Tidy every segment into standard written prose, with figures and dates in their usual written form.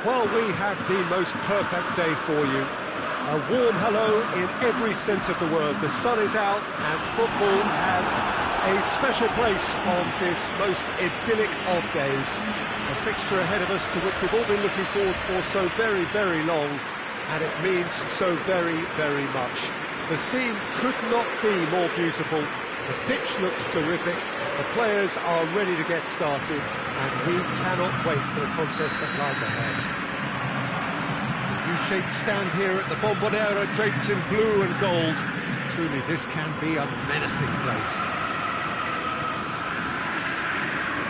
Well, we have the most perfect day for you. A warm hello in every sense of the word. The sun is out and football has a special place on this most idyllic of days. A fixture ahead of us to which we've all been looking forward for so very, very long, and it means so very, very much. The scene could not be more beautiful. The pitch looks terrific. The players are ready to get started, and we cannot wait for the contest that lies ahead. U-shaped stand here at the Bombonera, draped in blue and gold. Truly, this can be a menacing place.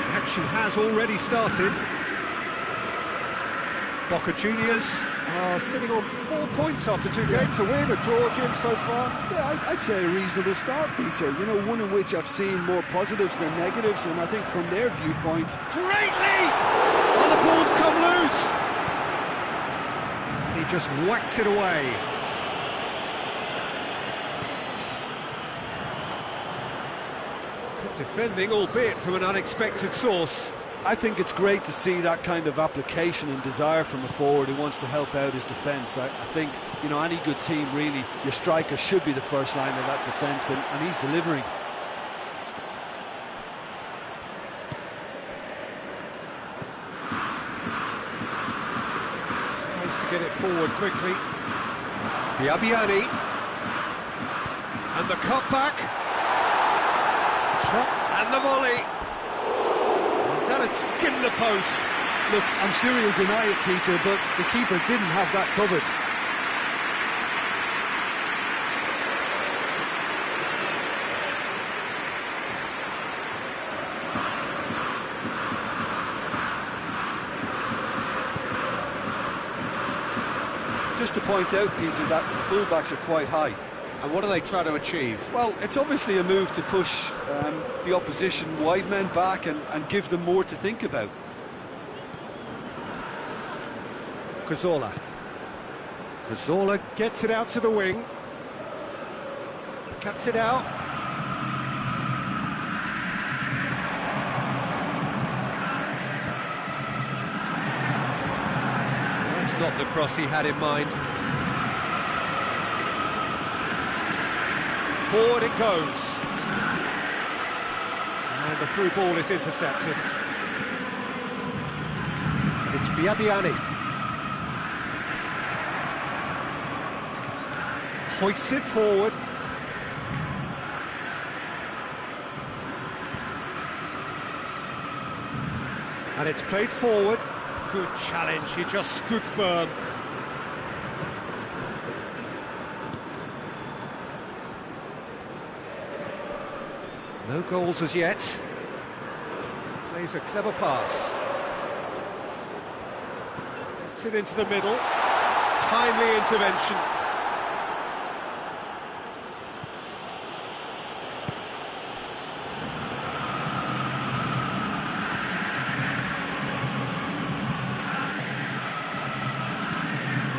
The action has already started. Boca Juniors are sitting on 4 points after 2 games, a win, a draw, Jim, so far. Yeah, I'd say a reasonable start, Peter. You know, one in which I've seen more positives than negatives, and I think from their viewpoint... Great leap! And the ball's come loose! He just whacks it away. Good defending, albeit from an unexpected source. I think it's great to see that kind of application and desire from a forward who wants to help out his defence. I think, you know, any good team, really, your striker should be the first line of that defence, and he's delivering. Tries to get it forward quickly. Biabiani. And the cutback. And the volley. That has skimmed the post. Look, I'm sure he'll deny it, Peter, but the keeper didn't have that covered. Just to point out, Peter, that the fullbacks are quite high. And what do they try to achieve? Well, it's obviously a move to push the opposition wide men back and give them more to think about. Cazorla. Cazorla gets it out to the wing. Cuts it out. That's not the cross he had in mind. Forward it goes. And the through ball is intercepted. It's Biabiani. Hoists it forward. And it's played forward. Good challenge, he just stood firm. No goals as yet. Plays a clever pass. Gets it into the middle. Timely intervention.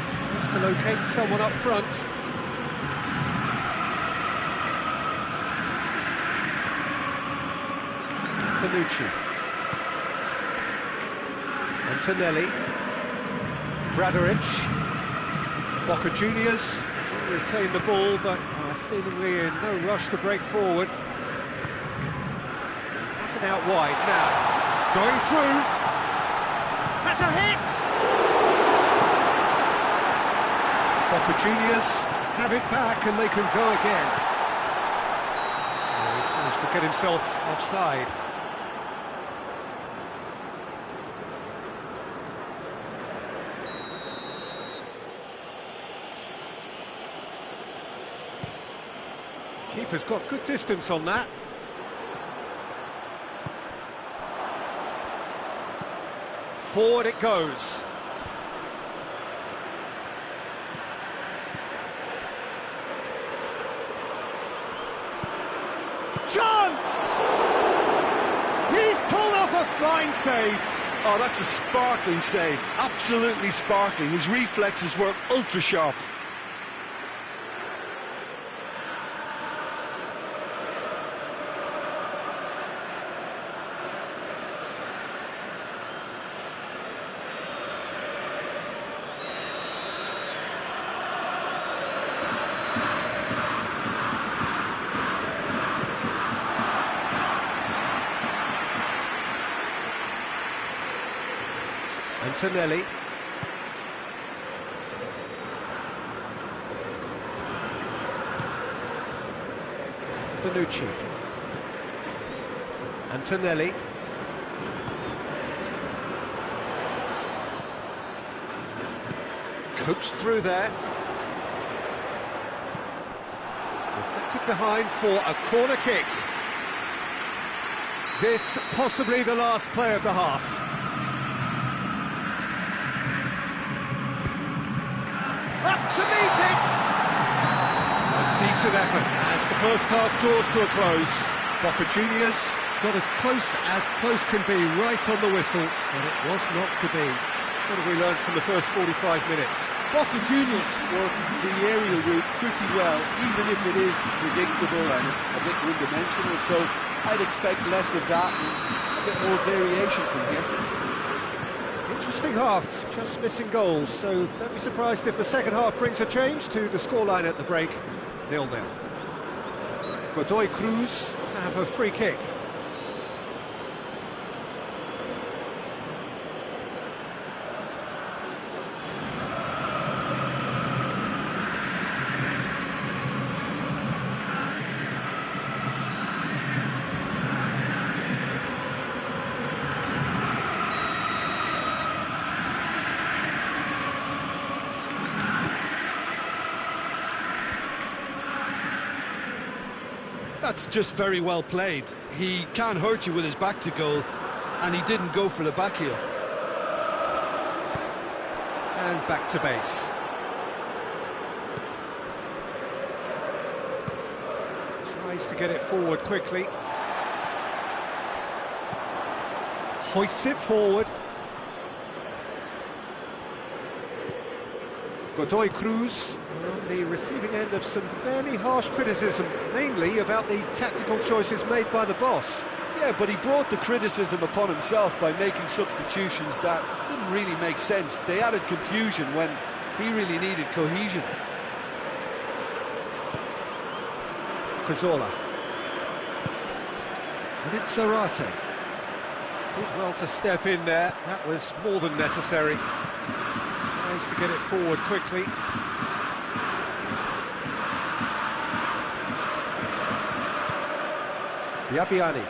Tries to locate someone up front. Panucci. Antonelli. Bradaric. Boca Juniors to retain the ball, but are seemingly in no rush to break forward. Has it out wide now. Going through. Has a hit! Boca Juniors have it back and they can go again. He's managed to get himself offside. Keeper's got good distance on that. Forward it goes. Chance! He's pulled off a fine save. Oh, that's a sparkling save. Absolutely sparkling. His reflexes were ultra sharp. Antonelli. Bonucci. Antonelli. Coaxed through there. Deflected behind for a corner kick. This possibly the last play of the half. Up to meet it! A decent effort as the first half draws to a close. Boca Juniors got as close can be, right on the whistle, but it was not to be. What have we learned from the first 45 minutes? Boca Juniors worked the aerial route pretty well, even if it is predictable and a bit one-dimensional, so I'd expect less of that and a bit more variation from here. Interesting half, just missing goals, so don't be surprised if the second half brings a change to the scoreline at the break, 0-0. Godoy Cruz have a free kick. That's just very well played. He can't hurt you with his back to goal, and he didn't go for the back heel. And back to base. Tries to get it forward quickly. Hoists it forward. Godoy Cruz are on the receiving end of some fairly harsh criticism, mainly about the tactical choices made by the boss. Yeah, but he brought the criticism upon himself by making substitutions that didn't really make sense. They added confusion when he really needed cohesion. Cazorla. And it's Zarate. Did well to step in there, that was more than necessary. Tries to get it forward quickly. Biabiani.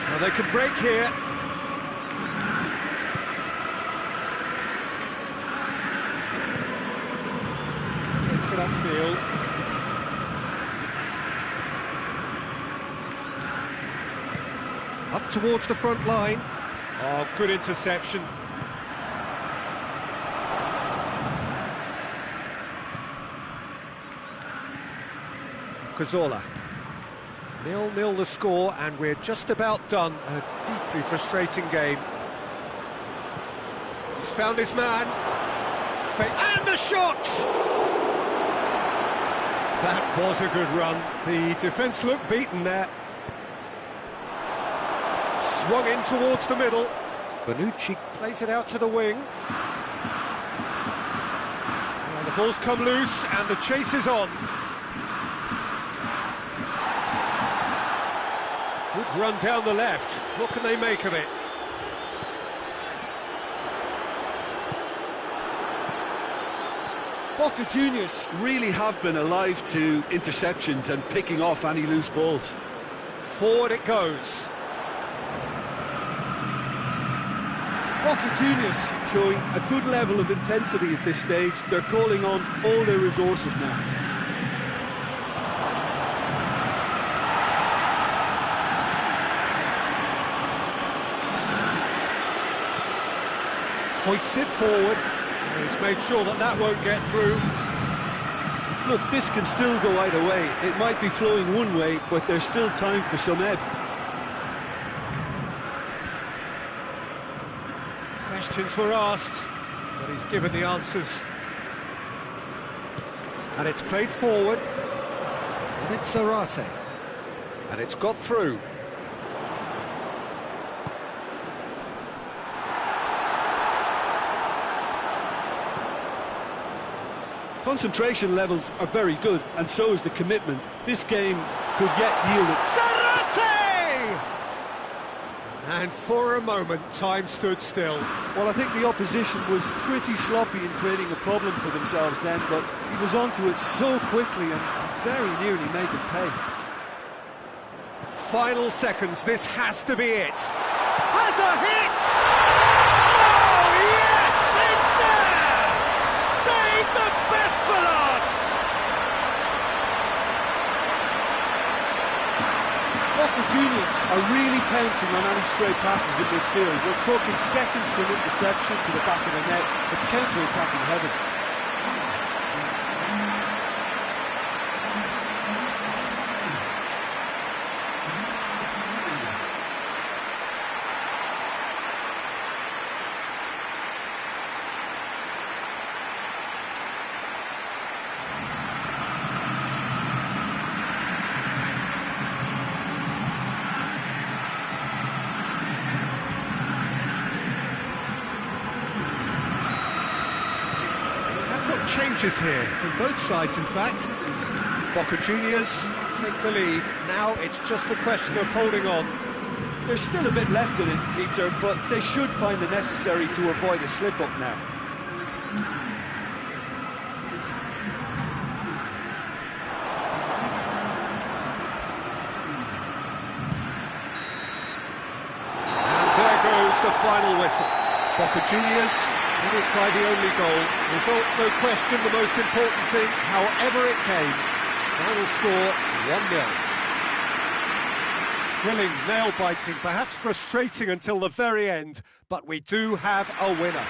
Well, they could break here. Kicks it upfield. Up towards the front line. Oh, good interception. Cazorla. 0-0 the score, and we're just about done. A deeply frustrating game. He's found his man. And the shot! That was a good run. The defence looked beaten there. Swung in towards the middle. Bonucci plays it out to the wing. And the ball's come loose, and the chase is on. Good run down the left. What can they make of it? Boca Juniors really have been alive to interceptions and picking off any loose balls. Forward it goes. Boca Juniors showing a good level of intensity at this stage. They're calling on all their resources now. Hoists it forward. He's made sure that that won't get through. Look, this can still go either way. It might be flowing one way, but there's still time for some ebb. Questions were asked. but he's given the answers. And it's played forward. And it's Zarate. And it's got through. Concentration levels are very good, and so is the commitment. This game could get yielded. Zarate! And for a moment, time stood still. Well, I think the opposition was pretty sloppy in creating a problem for themselves then, but he was onto it so quickly and very nearly made them pay. Final seconds, this has to be it. Has a hit! Oh, yes, it's there! Save the best for last! Boca Juniors are really pouncing on any stray passes in midfield. We're talking seconds from interception to the back of the net. It's counter-attacking heaven. Changes here from both sides, in fact. Boca Juniors take the lead. Now it's just a question of holding on. There's still a bit left in it, Peter, but they should find the necessary to avoid a slip-up now. And there goes the final whistle. Boca Juniors won it by the only goal. Result, no question, the most important thing, however it came. Final score, 1-0. Thrilling, nail-biting, perhaps frustrating until the very end, but we do have a winner.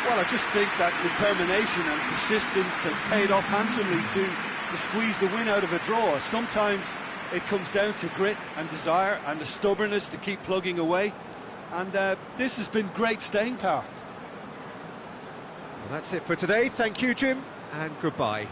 Well, I just think that determination and persistence has paid off handsomely to squeeze the win out of a draw. Sometimes it comes down to grit and desire and the stubbornness to keep plugging away. And this has been great staying power. Well, that's it for today. Thank you, Jim, and goodbye.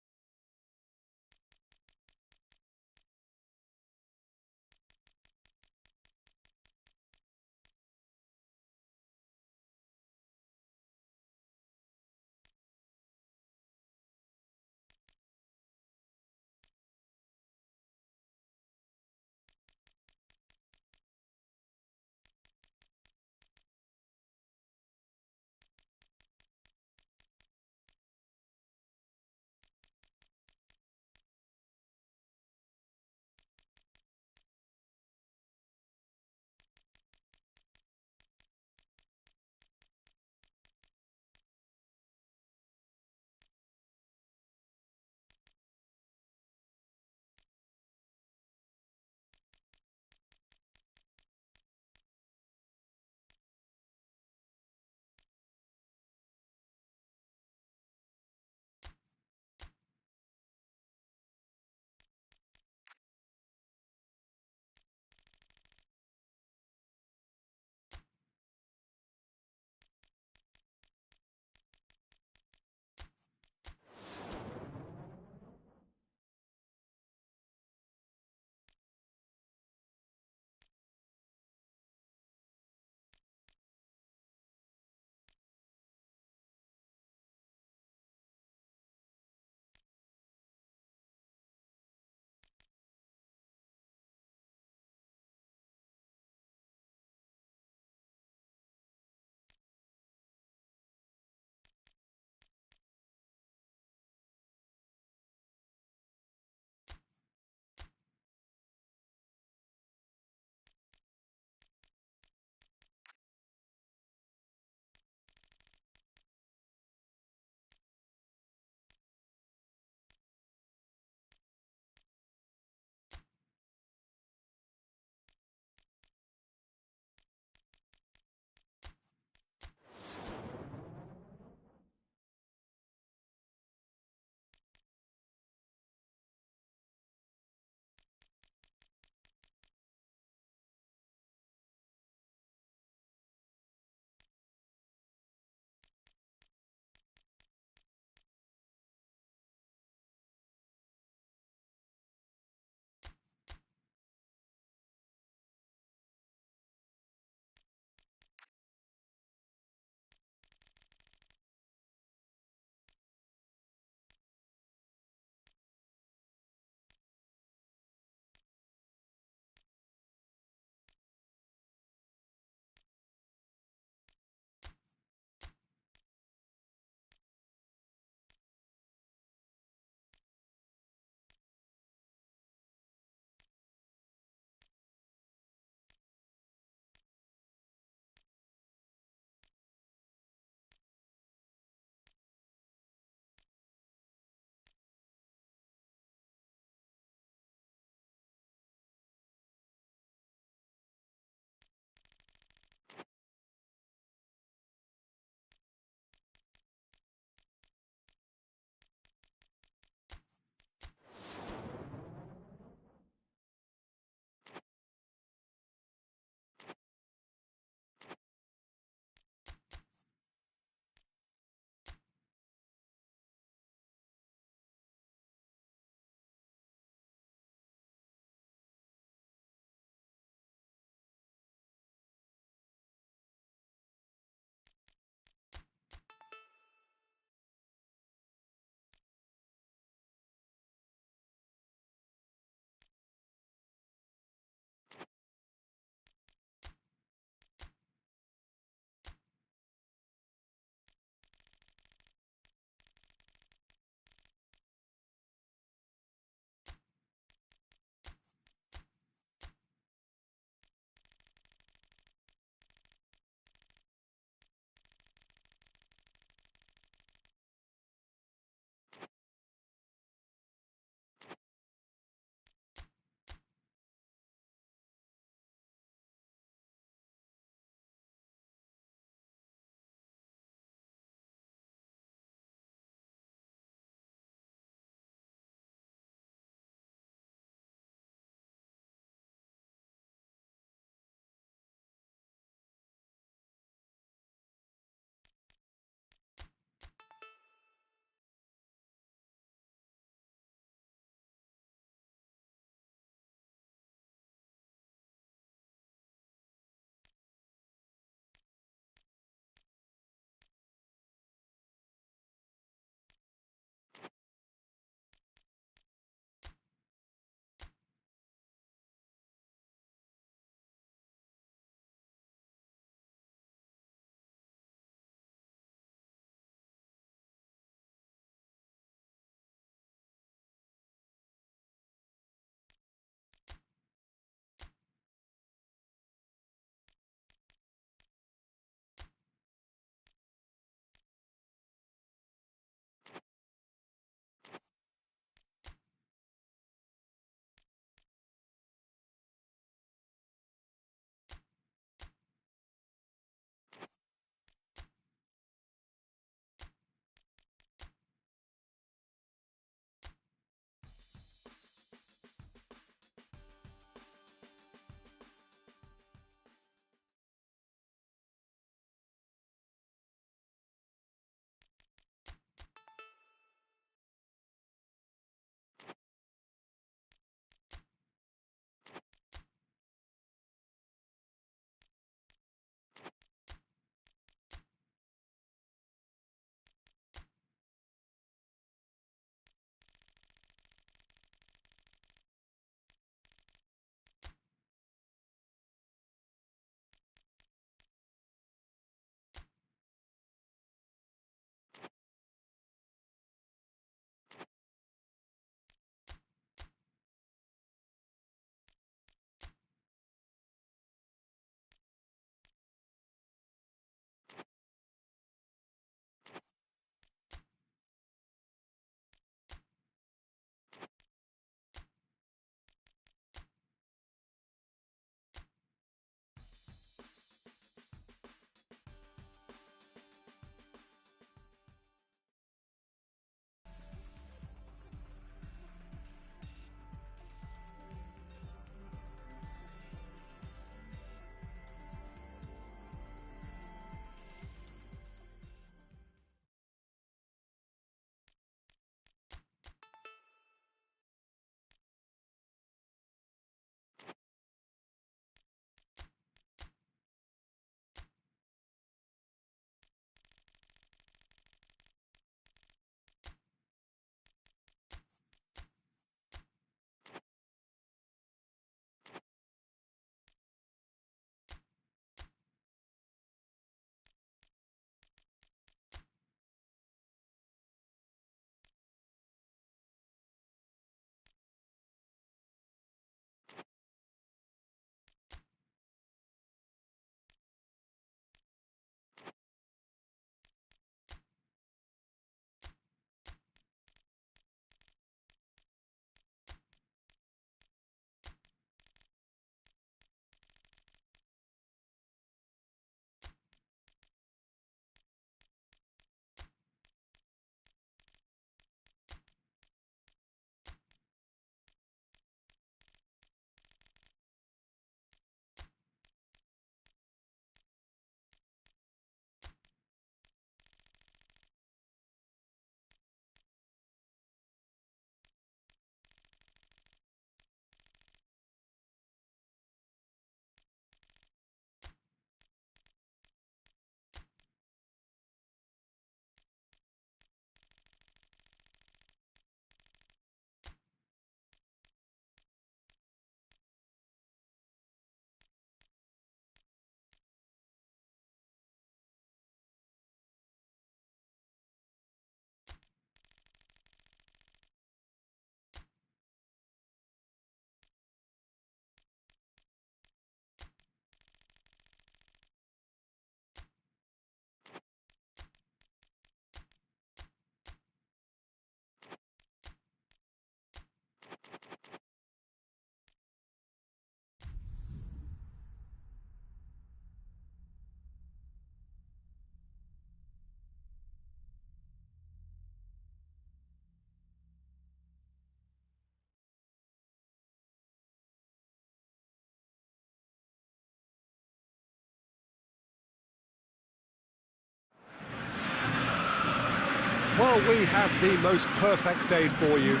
Well, we have the most perfect day for you.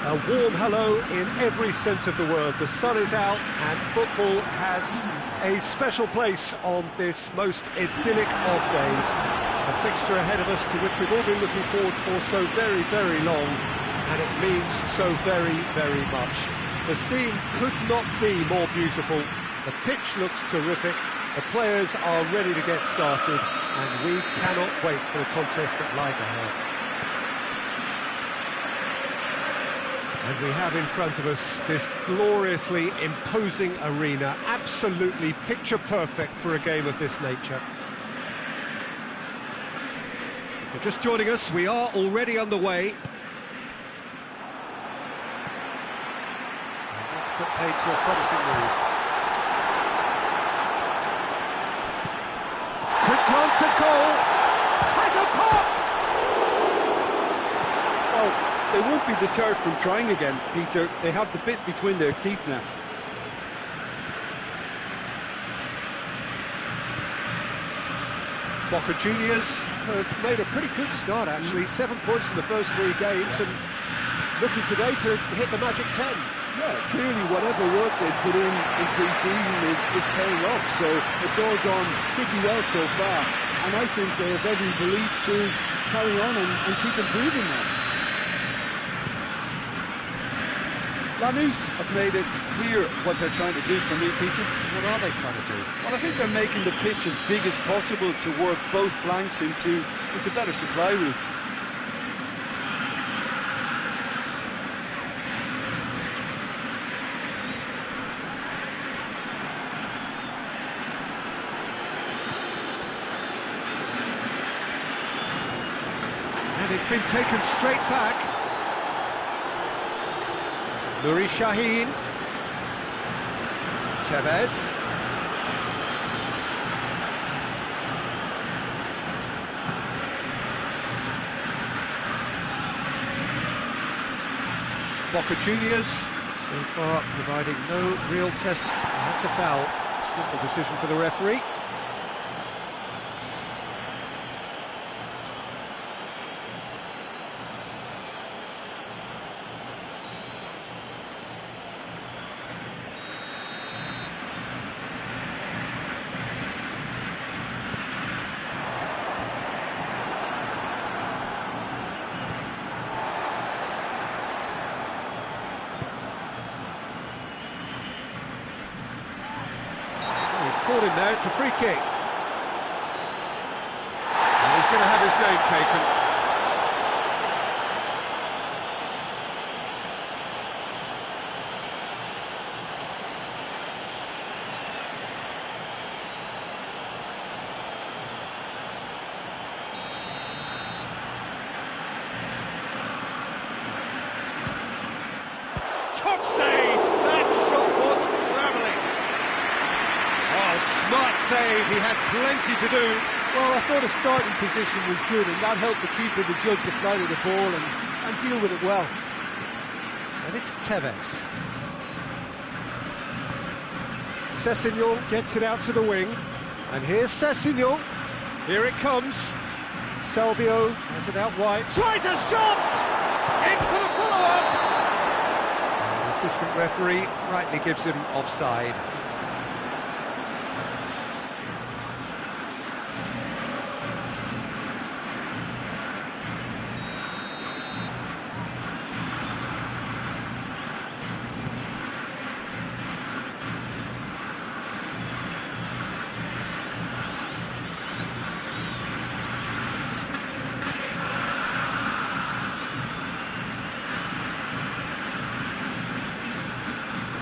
A warm hello in every sense of the word. The sun is out and football has a special place on this most idyllic of days. A fixture ahead of us to which we've all been looking forward for so very, very long, and it means so very, very much. The scene could not be more beautiful. The pitch looks terrific. The players are ready to get started, and we cannot wait for the contest that lies ahead. And we have in front of us this gloriously imposing arena, absolutely picture perfect for a game of this nature. If you're just joining us, we are already underway. And that's put paid to a promising move. Quick glance at goal, has a pop! Well, they won't be deterred from trying again, Peter. They have the bit between their teeth now. Boca Juniors have made a pretty good start, actually. 7 points in the first 3 games, and looking today to hit the magic 10. Yeah, clearly whatever work they've put in pre-season is paying off, so it's all gone pretty well so far. And I think they have every belief to carry on and keep improving now. Lanús have made it clear what they're trying to do for me, Peter. What are they trying to do? Well, I think they're making the pitch as big as possible to work both flanks into better supply routes. And it's been taken straight back. Nuri Sahin. Tevez. Boca Juniors, so far providing no real test. That's a foul. Simple decision for the referee. Caught him there, it's a free kick. And he's going to have his name taken. Top save! That shot was travelling. Smart save, he had plenty to do. Well, I thought his starting position was good, and that helped the keeper to judge the flight of the ball and deal with it well. And it's Tevez. Sessignon gets it out to the wing. And here's Sessignon. Here it comes. Salvio has it out wide. Tries a shot! In for the follow-up! The assistant referee rightly gives him offside.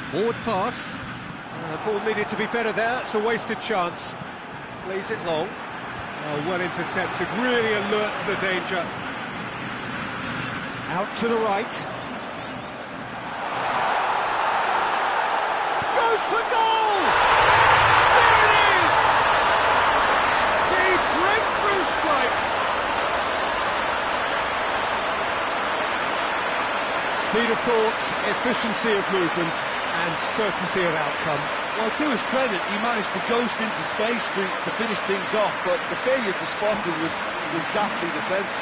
Forward pass. Ball needed to be better there. It's a wasted chance. Plays it long. Oh, well intercepted. Really alert to the danger. Out to the right. Goes for goal! There it is! The breakthrough strike. Speed of thought, efficiency of movement, and certainty of outcome. Well, to his credit, he managed to ghost into space to finish things off, but the failure to spot it was ghastly defence.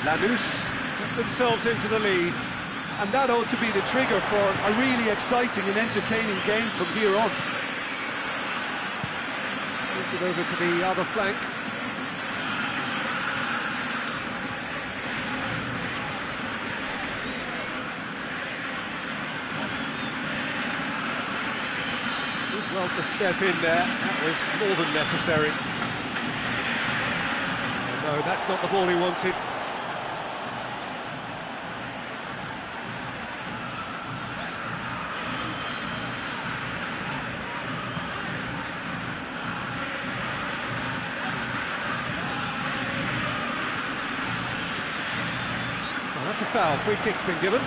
Lanús put themselves into the lead. And that ought to be the trigger for a really exciting and entertaining game from here on. Moves it over to the other flank. Did well to step in there. That was more than necessary. Oh, no, that's not the ball he wanted. That's a foul. Free kick's been given.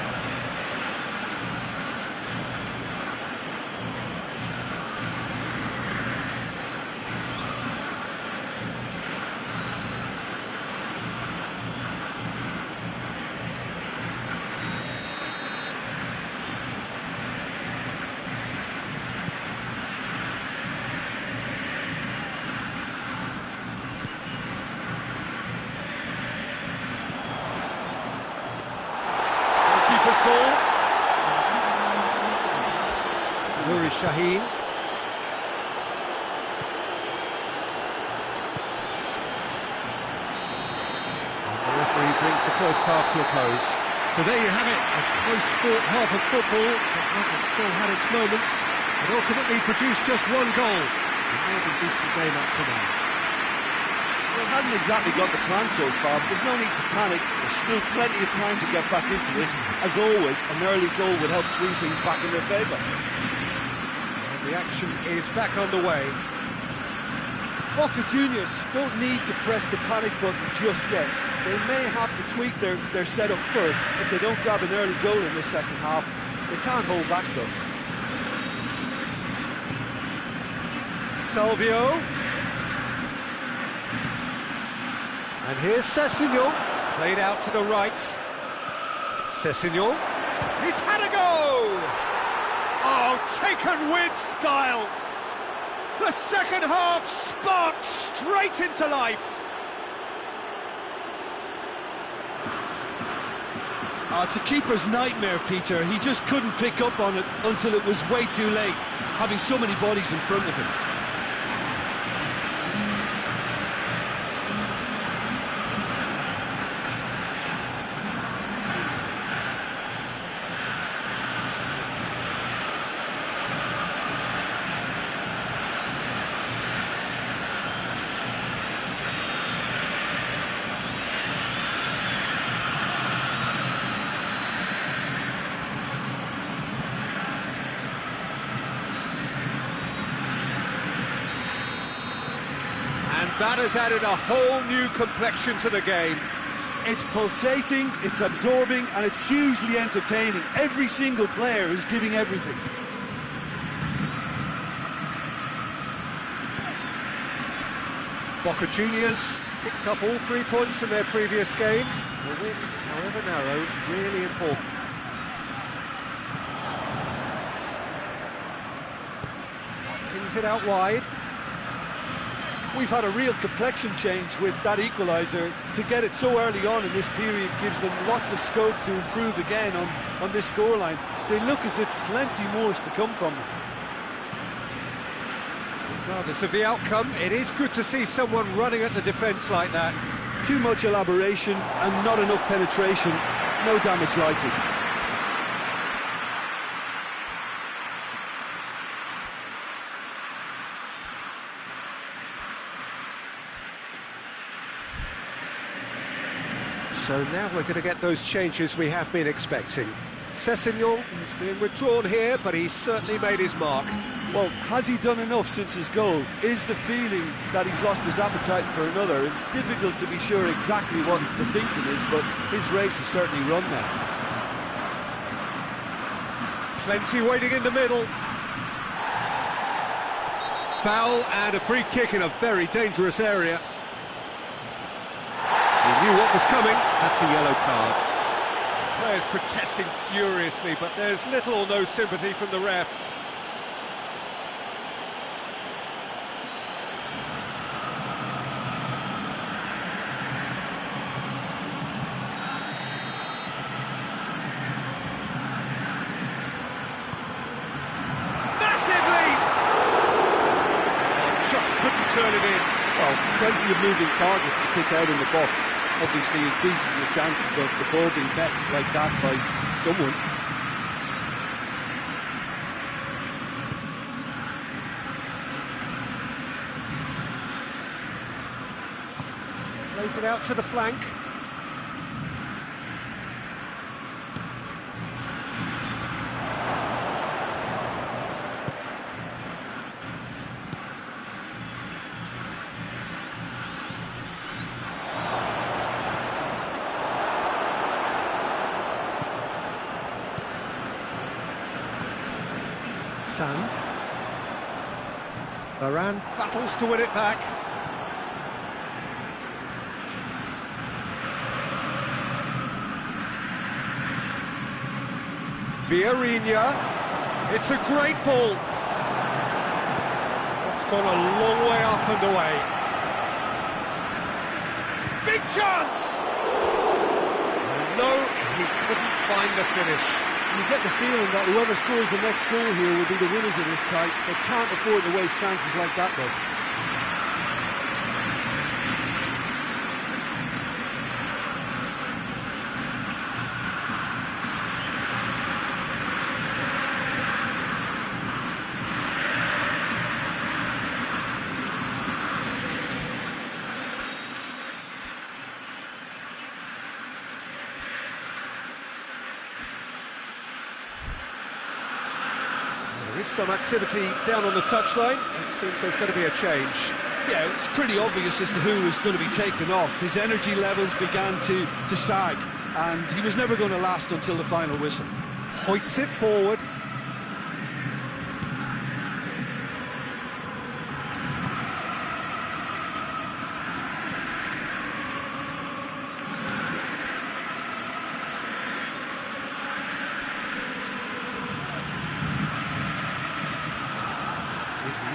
Ball. Nuri Shaheen. And the referee brings the first half to a close. So there you have it, a close-fought half of football, but still had its moments, and ultimately produced just one goal. A more than decent game up to now. Well, hasn't exactly got the plan so far, but there's no need to panic. There's still plenty of time to get back into this. As always, an early goal would help swing things back in their favour. And the action is back underway. Boca Juniors don't need to press the panic button just yet. They may have to tweak their setup first. If they don't grab an early goal in the second half, they can't hold back though. Salvio. And here's Sessignon, played out to the right. Sessignon, he's had a go! Oh, taken with style! The second half sparked straight into life! It's a keeper's nightmare, Peter. He just couldn't pick up on it until it was way too late, having so many bodies in front of him. That has added a whole new complexion to the game. It's pulsating, it's absorbing, and it's hugely entertaining. Every single player is giving everything. Boca Juniors picked up all 3 points from their previous game. The win, however narrow, really important. Pings it out wide. We've had a real complexion change with that equaliser. To get it so early on in this period gives them lots of scope to improve again on this scoreline. They look as if plenty more is to come from them. Regardless of the outcome, it is good to see someone running at the defence like that. Too much elaboration and not enough penetration. No damage likely. So now we're going to get those changes we have been expecting. Sessignon is being withdrawn here, but he's certainly made his mark. Well, has he done enough since his goal? Is the feeling that he's lost his appetite for another? It's difficult to be sure exactly what the thinking is, but his race is certainly run now. Plenty waiting in the middle. foul and a free kick in a very dangerous area. He knew what was coming. That's a yellow card. Players protesting furiously, but there's little or no sympathy from the ref. Turn it in. Well, plenty of moving targets to pick out in the box. Obviously increases the chances of the ball being met like that by someone. Plays it out to the flank. Sand. Varane battles to win it back. Vieirinha. It's a great ball. It's gone a long way up and away. Big chance! No, he couldn't find the finish. You get the feeling that whoever scores the next goal here will be the winners of this tie. They can't afford to waste chances like that, though. There is some activity down on the touchline. It seems there's going to be a change. Yeah, it's pretty obvious as to who was going to be taken off. His energy levels began to sag, and he was never going to last until the final whistle. Hoists it forward.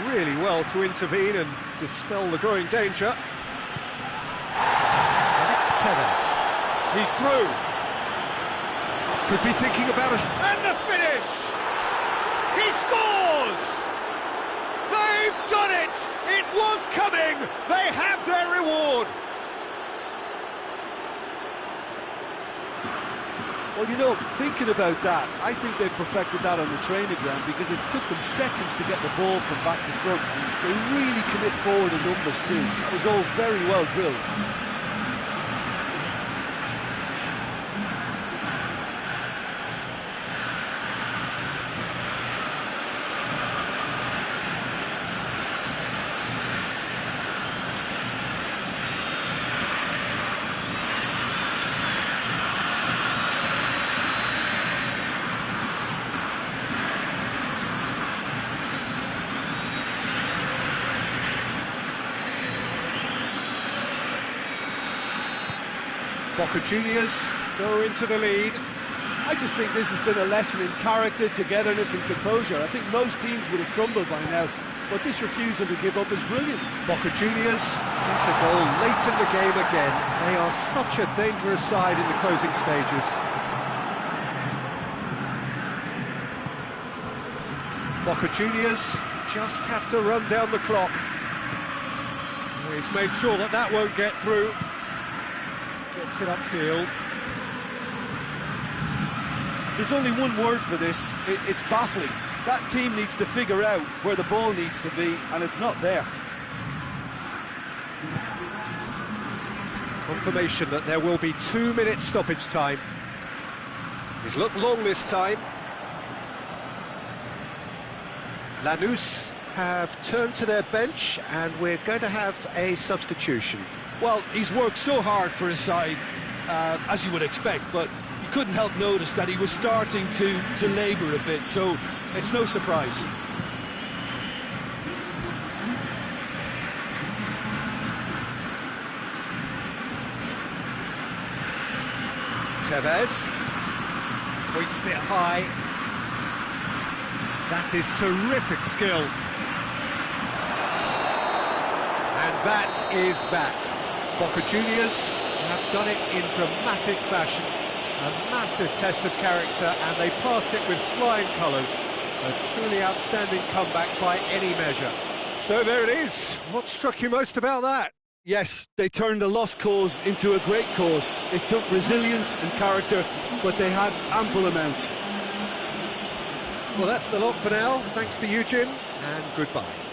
Really well to intervene and dispel the growing danger. And it's Tevez. He's through. Could be thinking about us. And the finish! He scores! They've done it! It was coming! They have their reward! Well, you know, thinking about that, I think they've perfected that on the training ground because it took them seconds to get the ball from back to front. And they really commit forward in numbers too. That was all very well drilled. Boca Juniors go into the lead. I just think this has been a lesson in character, togetherness and composure. I think most teams would have crumbled by now, but this refusal to give up is brilliant. Boca Juniors get a goal late in the game again. They are such a dangerous side in the closing stages. Boca Juniors just have to run down the clock. He's made sure that that won't get through. Gets it upfield. There's only one word for this, it's baffling. That team needs to figure out where the ball needs to be, and it's not there. Confirmation that there will be 2 minutes stoppage time. He's looked long this time. Lanús have turned to their bench, and we're going to have a substitution. Well, he's worked so hard for his side, as you would expect, but you couldn't help notice that he was starting to labour a bit, so it's no surprise. Tevez hoists it high. That is terrific skill. And that is that. Boca Juniors have done it in dramatic fashion. A massive test of character, and they passed it with flying colours. A truly outstanding comeback by any measure. So there it is. What struck you most about that? Yes, they turned a lost cause into a great cause. It took resilience and character, but they had ample amounts. Well, that's the lot for now. Thanks to you, Jim, and goodbye.